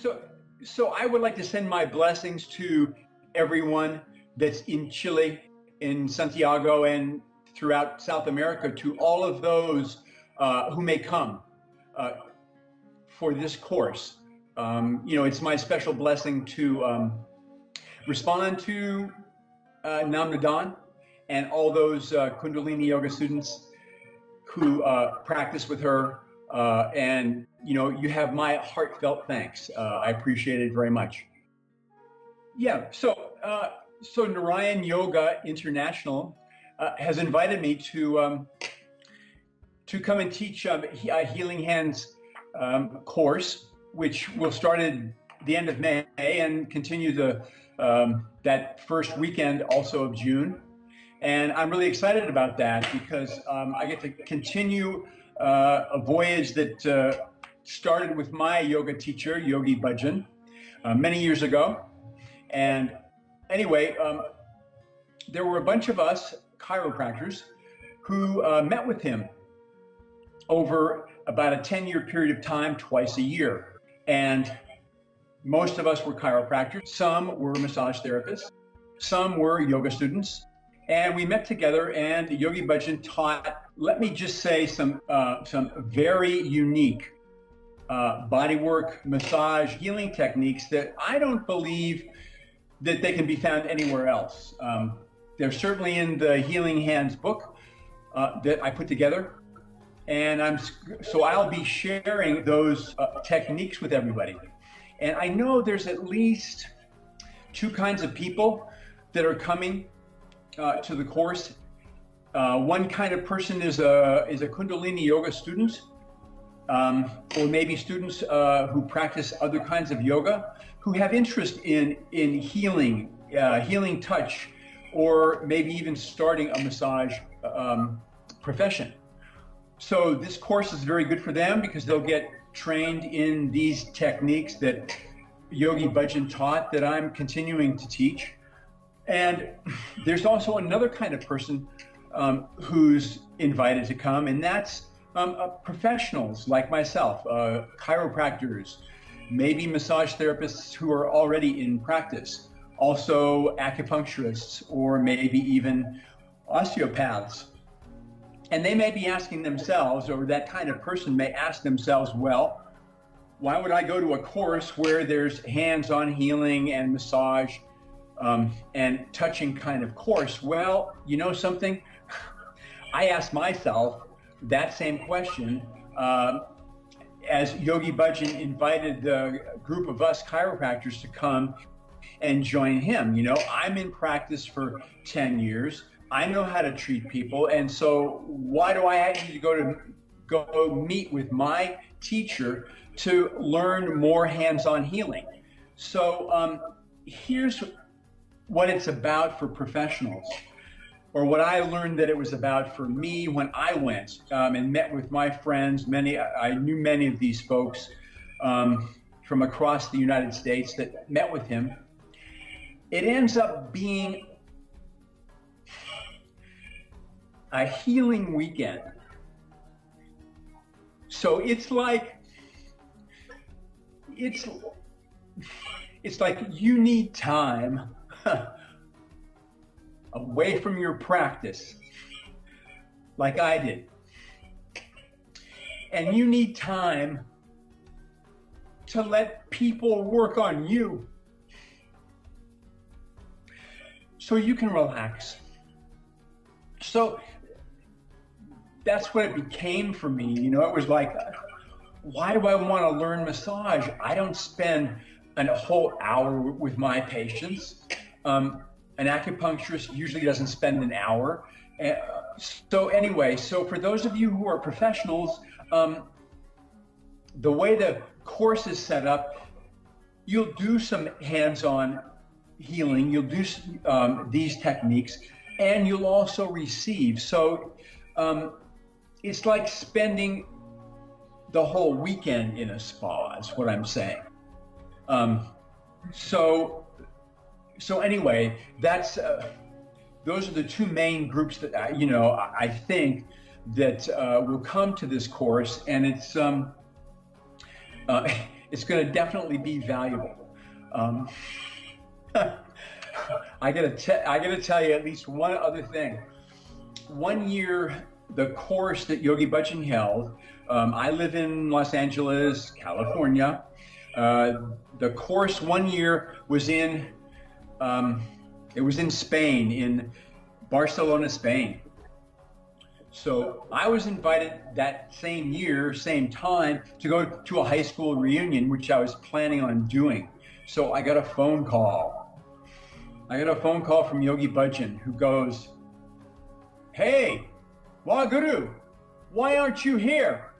So, so I would like to send my blessings to everyone that's in Chile, in Santiago, and throughout South America, to all of those who may come uh, for this course. It's my special blessing to respond to Namnadan and all those Kundalini yoga students who practice with her. And you have my heartfelt thanks. I appreciate it very much. Yeah. So Narayan Yoga International has invited me to come and teach a Healing Hands course, which will start at the end of May and continue that first weekend also of June. And I'm really excited about that because I get to continue a voyage that started with my yoga teacher, Yogi Bhajan, many years ago. And anyway, there were a bunch of us chiropractors who met with him over about a 10-year period of time, twice a year. And most of us were chiropractors. Some were massage therapists. Some were yoga students. And we met together, and Yogi Bhajan taught, let me just say, some very unique bodywork, massage, healing techniques that I don't believe that they can be found anywhere else. They're certainly in the Healing Hands book that I put together. And I'll be sharing those techniques with everybody. And I know there's at least two kinds of people that are coming to the course. One kind of person is a Kundalini yoga student, or maybe students who practice other kinds of yoga, who have interest in healing, healing touch, or maybe even starting a massage profession. So this course is very good for them because they'll get trained in these techniques that Yogi Bhajan taught that I'm continuing to teach. And there's also another kind of person who's invited to come, and that's professionals like myself, chiropractors, maybe massage therapists who are already in practice, also acupuncturists, or maybe even osteopaths. And they may be asking themselves, or that kind of person may ask themselves, well, why would I go to a course where there's hands-on healing and massage and touching kind of course? Well, you know something? I asked myself that same question as Yogi Bhajan invited the group of us chiropractors to come and join him. I'm in practice for 10 years. I know how to treat people, and so why do I need to go meet with my teacher to learn more hands-on healing? So here's what it's about for professionals, or what I learned that it was about for me when I went and met with my friends. I knew many of these folks from across the United States that met with him. It ends up being a healing weekend. So it's like you need time away from your practice, like I did. And you need time to let people work on you so you can relax. So that's what it became for me. It was like, why do I want to learn massage? I don't spend a whole hour with my patients. An acupuncturist usually doesn't spend an hour. So for those of you who are professionals, the way the course is set up, you'll do some hands-on healing, you'll do these techniques, and you'll also receive. So it's like spending the whole weekend in a spa, is what I'm saying. So anyway, that's those are the two main groups that I think that will come to this course, and it's going to definitely be valuable. Um, I gotta tell you at least one other thing. One year, the course that Yogi Bhajan held, I live in Los Angeles, California. The course one year was it was in Spain, in Barcelona, Spain. So I was invited that same year, same time, to go to a high school reunion, which I was planning on doing. So I got a phone call. I got a phone call from Yogi Bhajan, who goes, "Hey, Waheguru, why aren't you here?"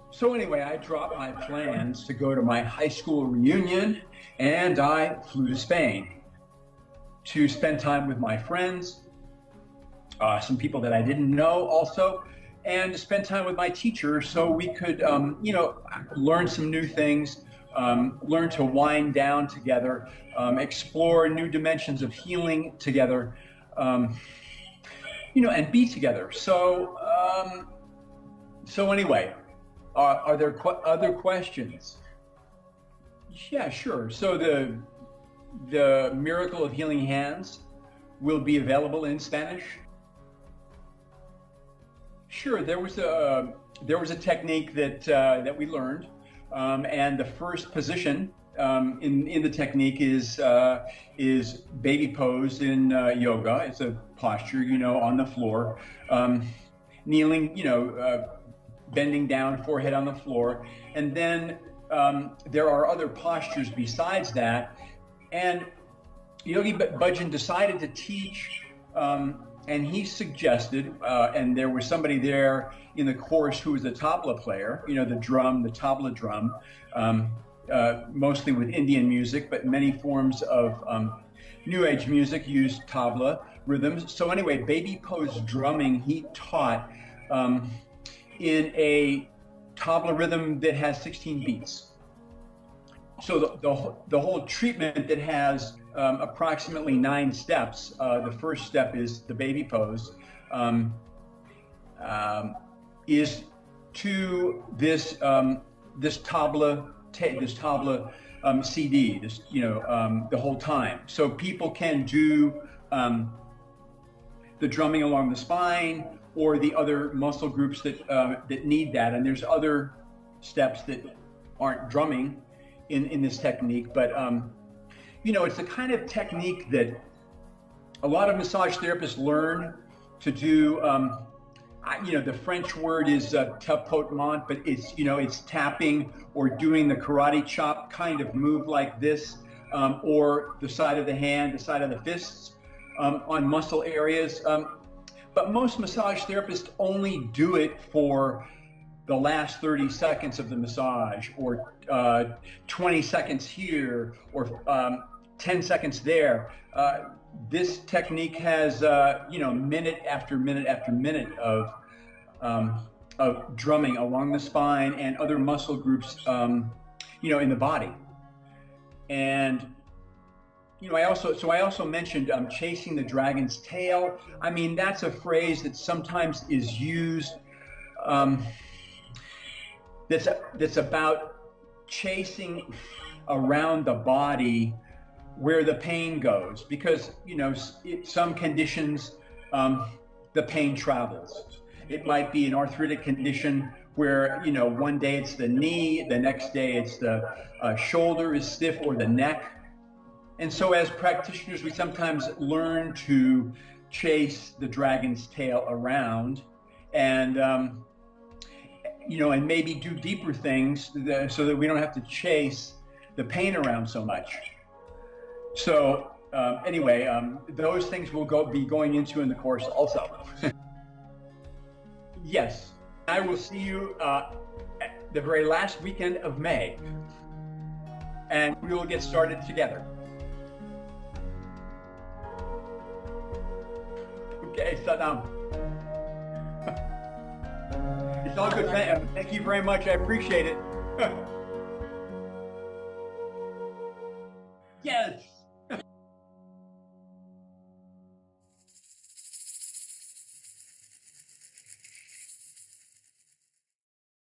So anyway, I dropped my plans to go to my high school reunion, and I flew to Spain to spend time with my friends, some people that I didn't know also, and to spend time with my teacher so we could, learn some new things, learn to wind down together, explore new dimensions of healing together, and be together. So anyway, are there other questions? Yeah, sure. So the Miracle of Healing Hands will be available in Spanish. Sure, there was a technique that we learned, and the first position in the technique is baby pose in yoga. It's a posture, on the floor, kneeling, bending down, forehead on the floor, and then there are other postures besides that. And Yogi Bhajan decided to teach. And he suggested, and there was somebody there in the course who was a tabla player, the tabla drum, mostly with Indian music, but many forms of New Age music use tabla rhythms. So anyway, baby pose drumming he taught in a tabla rhythm that has 16 beats. So the whole treatment that has approximately 9 steps. The first step is the baby pose, is to this tabla CD, the whole time. So people can do the drumming along the spine or the other muscle groups that need that. And there's other steps that aren't drumming in this technique, but it's the kind of technique that a lot of massage therapists learn to do. The French word is tapotement, but it's tapping or doing the karate chop kind of move like this, or the side of the hand, the side of the fists on muscle areas. But most massage therapists only do it for the last 30 seconds of the massage, or 20 seconds here, or 10 seconds there. This technique has, minute after minute after minute of drumming along the spine and other muscle groups, in the body. And I also mentioned chasing the dragon's tail. I mean, that's a phrase that sometimes is used. That's about chasing around the body where the pain goes, because some conditions the pain travels. It might be an arthritic condition where one day it's the knee, the next day it's the shoulder is stiff, or the neck. And so as practitioners, we sometimes learn to chase the dragon's tail around, and and maybe do deeper things so that we don't have to chase the pain around so much. So anyway, those things will be going into in the course also. Yes, I will see you at the very last weekend of May, and we will get started together. Okay, Saddam. It's all good. Thank you very much. I appreciate it. Yes.